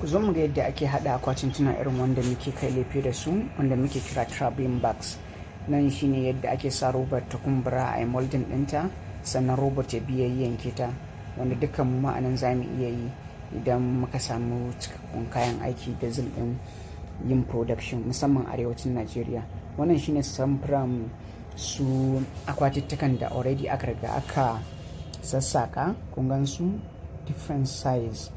Ku zo mu ga yadda ake hada akwatin tuna irin wanda muke kai lefe da su, wanda muke kira traveling bags. Nan shine yadda ake sa robot ta kumbura a molding ɗinta, sannan robot ya biya yanke ta, wanda dukkan mu ma'anan za mu iya yi idan muka samu cikakkun kayan aiki da zil ɗin yin production, musamman arewacin Najeriya. Wannan shine samfuran su akwatittukan da already aka riga aka sassaka, kun gan su different size,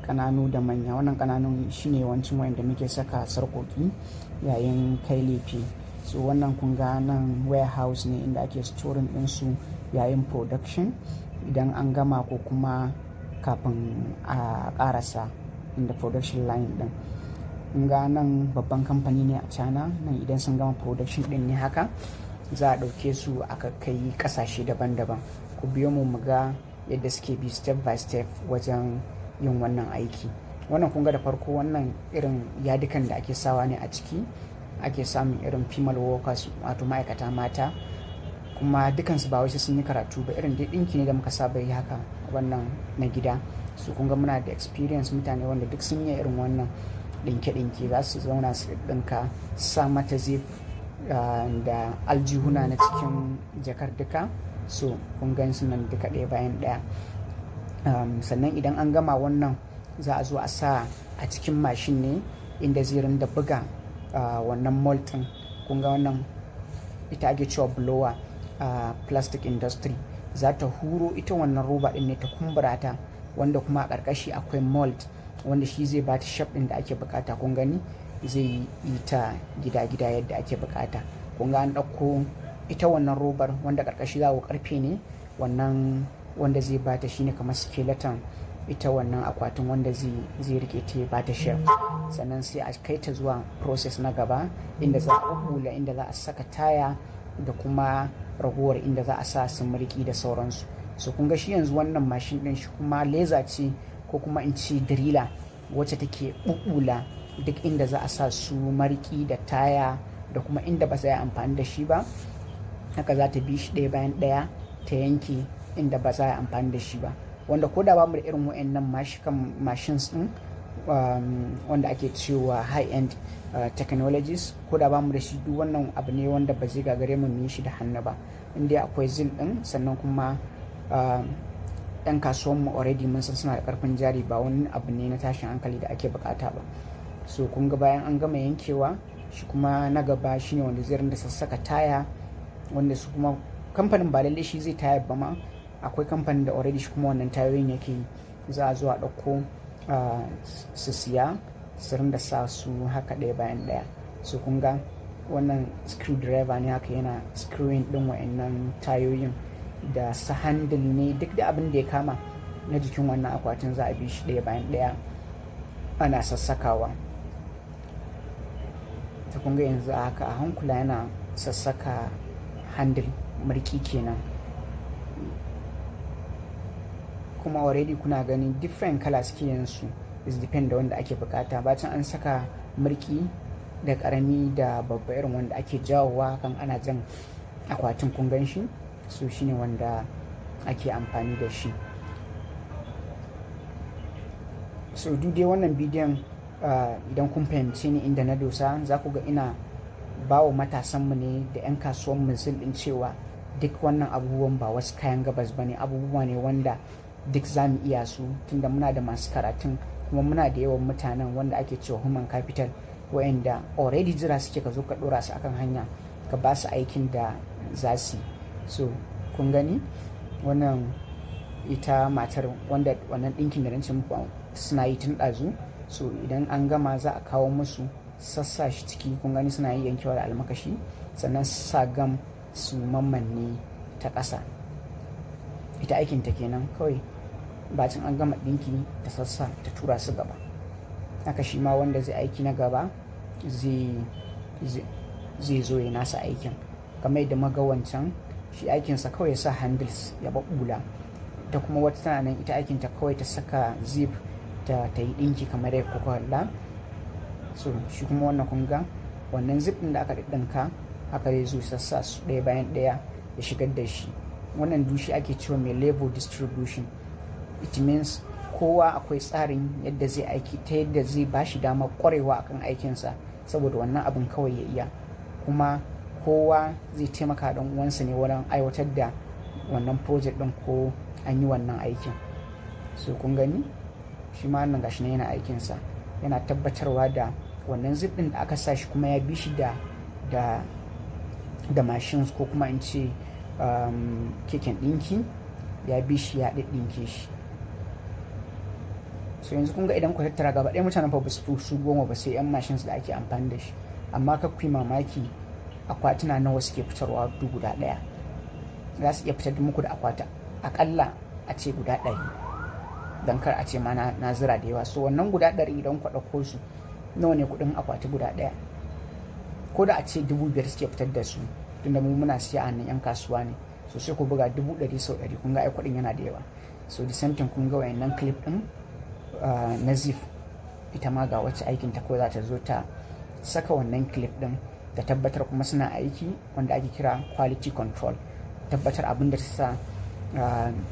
kananu da manya. Wannan kananun shine yawancin wayanda muke saka sarkoki yayin kai lefe. So wannan kun ga nan warehouse ne inda ake storing din su yayin production, idan an gama ko kuma kafin a karasa inda production line din. Kun ga nan babban kamfani ne a China. Nan idan sun gama production din ne haka za a dauke su aka kai kasashe daban-daban. Ku biyo mu ga yadda suke bi step by step wajen yin wannan aiki. Wannan kun ga da farko wannan irin yadukan da ake sawa ne a ciki, ake samun irin female workers, wato ma'aikata mata, kuma dukansu ba wasu sun yi karatu ba, irin dai dinki ne da muka saba yi haka, wannan na gida. Su kun ga muna da experience mutane wanda duk sun yi irin wannan dinke-dinke, za su zauna su dinka, sa mata zip da aljihuna na cikin jakar duka. So kun gan su nan duka ɗaya bayan ɗaya. Sannan idan an gama wannan za a zo a sa a cikin mashin ne inda zai rinda buga wannan mold ɗin. Kun ga wannan ita ake cewa blower plastic industry. Za ta huro ita wannan roba ɗin ne ta kumbura ta, wanda kuma a ƙarƙashi akwai mold wanda shi zai bata shape ɗin da ake bukata. Kun gani zai yi ta gida-gida yadda ake bukata. Kun ga an ɗauko ita wannan robar wanda ƙarƙashi za ku ƙarfe ne, wannan wanda zai bata shine kamar skeleton ita wannan akwatin wanda zai rike ta ya bata shape. Sannan sai a kai ta zuwa process na gaba inda za a hula, inda za a saka taya da kuma ragowar inda za a sa su mariki da sauransu. So kun ga shi yanzu wannan mashin din shi kuma laser ce, ko kuma in ce driller wacce take bubula duk inda za a sa su mariki da taya da kuma inda ba za a amfani da shi ba. Haka za ta bi shi ɗaya bayan ɗaya ta yanke inda ba za a amfani da shi ba, wanda ko da ba mu da irin wa'annan machines din wanda ake cewa high end technologies, ko da ba mu da shi, duk wannan abu ne wanda ba zai gagare mu yi shi da hannu ba, inda akwai zil din. Sannan kuma yan kasuwan mu already mun san suna da karfin jari, ba wani abu ne na tashin hankali da ake bukata ba. So kun ga bayan an gama yankewa, shi kuma na gaba shine wanda zai rinda sassaka taya, wanda su kuma kamfanin ba lalle shi zai tayar ba ma, akwai kamfanin da already shi kuma wannan tayoyin yake yi. Za a zo a ɗauko su siya, su rinda sa su haka ɗaya bayan ɗaya. So kun ga wannan screwdriver ne haka yana screwing ɗin wa'annan tayoyin, da su handle ne, duk da abin da ya kama na jikin wannan akwatin za a bi shi ɗaya bayan ɗaya ana sassakawa. Ta kun ga yanzu haka a hankula yana sassaka handle marki kenan. Kuma already kuna gani different color suke yansu, is depend da wanda ake bukata. Bacin an saka marki da karami da babba irin wanda ake jawowa kan ana jan akwatin, kun gan shi. So shine wanda ake amfani da shi. So duk dai wannan bidiyon idan kun fahimci ni inda na dosa, za ku ga ina bawa matasanmu ne da 'yan kasuwan zil din cewa duk wannan abubuwan ba wasu kayan gabas ba ne, abubuwa ne wanda duk za mu iya su, tunda muna da masu karatun, kuma muna da yawan mutanen wanda ake cewa human capital, wa'anda already jira suke ka zo ka dora su akan hanya, ka ba su aikin da za su. So kun gani wannan ita matar wanda wannan ɗinkin da nace muku suna yi tun ɗazu. So idan an gama za a kawo musu sassa shi ciki, kun gani suna yi yankewa da almakashi, sannan sa gam su mammanne ta ƙasa. Ita aikin ta kenan, kawai bacin an gama ɗinki ta sassa ta tura su gaba. Haka shi ma wanda zai aiki na gaba zai zo ya nasa aikin, kamar yadda maga wancan shi aikinsa kawai ya sa handles ya babbula. Ta kuma wata tana nan ita aikinta kawai ta saka zip ta yi ɗinki kamar yadda kuka kalla. So shi kuma wannan kun ga wannan zip ɗin da aka ɗinka haka zai zo sassa su ɗaya bayan ɗaya ya shigar da shi. Wannan dushi ake cewa mai level distribution. It means kowa akwai tsarin yadda zai aiki ta yadda zai ba shi damar kwarewa akan aikinsa, saboda wannan abin kawai ya iya, kuma kowa zai taimaka dan uwansa ne wurin aiwatar da wannan project din ko an yi wannan aikin. So kun gani shi ma nan gashi ne yana aikinsa, yana tabbatarwa da wannan zip din da aka sa shi kuma ya bi shi da machines ko kuma in ce keken ɗinki, ya bi shi ya ɗinke shi. So yanzu kun ga idan ku tattara gaba ɗaya mutanen fa ba su 10 ba sai 'yan machines da ake amfani da shi, amma ka kuyi mamaki akwatuna nawa suke fitarwa duk guda ɗaya. Za su iya fitar da muku da akwata akalla a ce guda 100, don kar a ce ma na zira da yawa. So wannan guda 100 idan ku ɗauko su nawa ne kuɗin akwati guda ɗaya? Ko da a ce 5,000 suke fitar da su, tunda mu muna siya a nan 'yan kasuwa ne, so sai ku buga 100,000 sau 100, kun ga ai kuɗin yana da yawa. So the same thing kun ga wayannan clip ɗin na zip, ita ma ga wacce aikin ta ko za ta zo ta saka wannan clip ɗin da tabbatar kuma suna aiki, wanda ake kira quality control, tabbatar abin da ta sa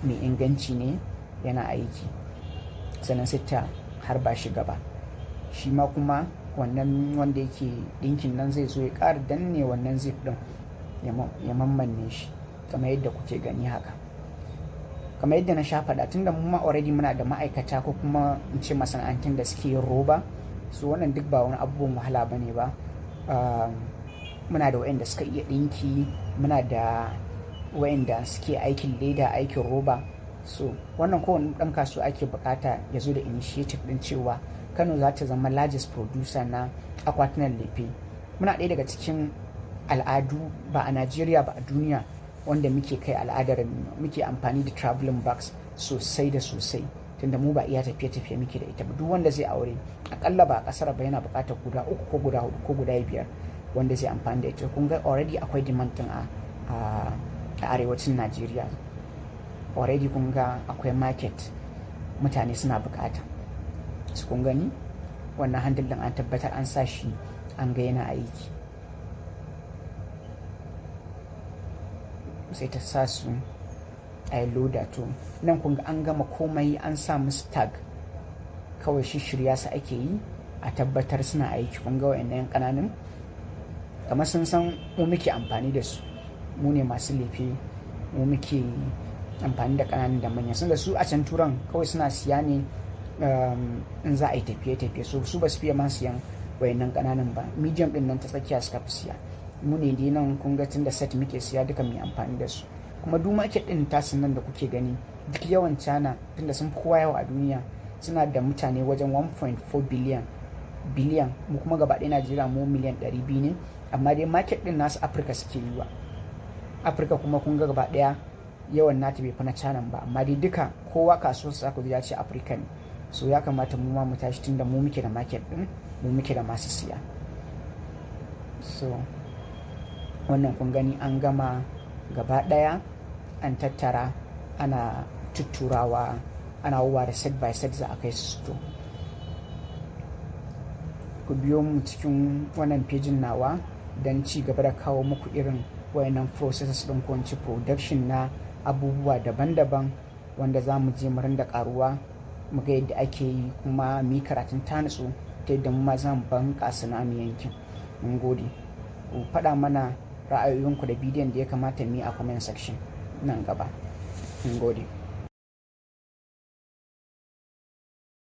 mai inganci ne yana aiki, sannan sai ta harba shi gaba. Shi ma kuma wannan wanda yake ɗinkin nan zai zo ya ƙara danne wannan zip ɗin ya mammanne shi kamar yadda kuke gani haka. Kamar yadda na sha faɗa, tunda mu ma already muna da ma'aikata ko kuma in ce masana'antun da suke yin roba, su wannan duk ba wani abubuwan wahala ba ne ba. Muna da waɗanda suka iya ɗinki, muna da waɗanda suke aikin leda, aikin roba. So wannan kowane ɗan kasuwa ake bukata ya zo da initiative ɗin cewa Kano za ta zama largest producer na akwatunan lefe. Muna ɗaya daga cikin al'adu ba a Najeriya ba a duniya wanda muke kai al'adar muke amfani da traveling bags sosai da sosai, tunda mu ba iya tafiye-tafiye muke da ita ba. Duk wanda zai aure akalla ba a kasar ba yana buƙatar guda 3 ko guda 4 ko guda 5 wanda zai amfani da ita. Kun ga already akwai demand din a arewacin Najeriya, already kun ga akwai market, mutane suna buƙata. Su kun gani wannan handle din an tabbatar an sa shi an ga yana aiki, sai ta sa su a yi loda. To nan kun ga an gama komai, an sa musu tag, kawai shi shirya su ake yi a tabbatar suna aiki. Kun ga wayannan yan ƙananan kamar sun san mu muke amfani da su, mu ne masu lefe, mu muke amfani da ƙananan da manyan. Sun da su a can turan kawai suna siya ne in za a yi tafiye-tafiye, so su ba su fiye ma siyan wayannan ƙananan ba. Medium ɗin nan ta tsakiya suka fi siya. Mu ne dai nan kun ga tun da set muke siya duka mai amfani da su. Kuma duk market ɗin tasin nan da kuke gani, duk yawan China tunda sun fi kowa yawa a duniya, suna da mutane wajen 1.4 biliyan. Mu kuma gaba ɗaya Najeriya mu miliyan 200 ne, amma dai market ɗin nasu Afirka suke yi wa. Afirka kuma kun ga gaba ɗaya yawan nata bai fi na China ba, amma dai duka kowa kasuwar sa ku ya ce Afirka ne. So ya kamata mu ma mu tashi tunda mu muke da market ɗin, mu muke da masu siya. So wannan kun gani an gama gaba ɗaya, an tattara, ana tutturawa, ana wuwa da set by set za a kai su store. Ku biyo mu cikin wannan pejin nawa don ci gaba da kawo muku irin wayannan processes ɗin ko ci production na abubuwa daban-daban wanda za mu je mu rinda karuwa, mu ga yadda ake yi, kuma mu yi karatun ta nutsu ta yadda mu ma za mu bunƙasa namu yankin. Mun gode. Ku faɗa mana ra'ayoyinku da bidiyon da ya kamata mu yi a comment section nan gaba. Mun gode.